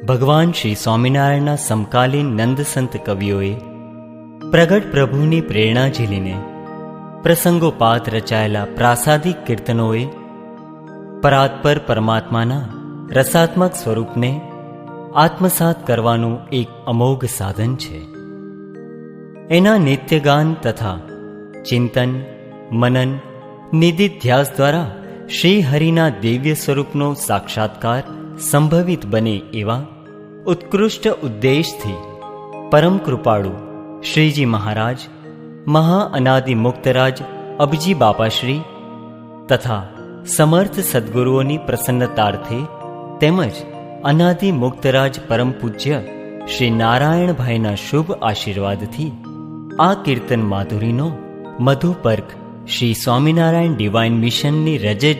ભગવાન શ્રી સ્વામિનારાયણના સમકાલીન નંદસંત કવિઓએ પ્રગટ પ્રભુની પ્રેરણા ઝીલીને પ્રસંગોપાત રચાયેલા પ્રાસાદિક કીર્તનોએ પરાત્પર પરમાત્માના રસાત્મક સ્વરૂપને આત્મસાત કરવાનું એક અમોઘ સાધન છે. એના નિત્યગાન તથા ચિંતન, મનન, નિધિધ્યાસ દ્વારા શ્રી હરિના દિવ્ય સ્વરૂપનો સાક્ષાત્કાર સંભવિત બને એવા ઉત્કૃષ્ટ ઉદ્દેશથી પરમ કૃપાળુ શ્રીજી મહારાજ, મહા અનાદિ મુક્તરાજ અબજી બાપાશ્રી તથા સમર્થ સદ્ગુરુઓની પ્રસન્નતાર્થે તેમજ અનાદિ મુક્તરાજ પરમ પૂજ્ય શ્રી નારાયણભાઈના શુભ આશીર્વાદથી આ કીર્તન માધુરીનો મધુપર્ક શ્રી સ્વામિનારાયણ ડિવાઇન મિશનની રજત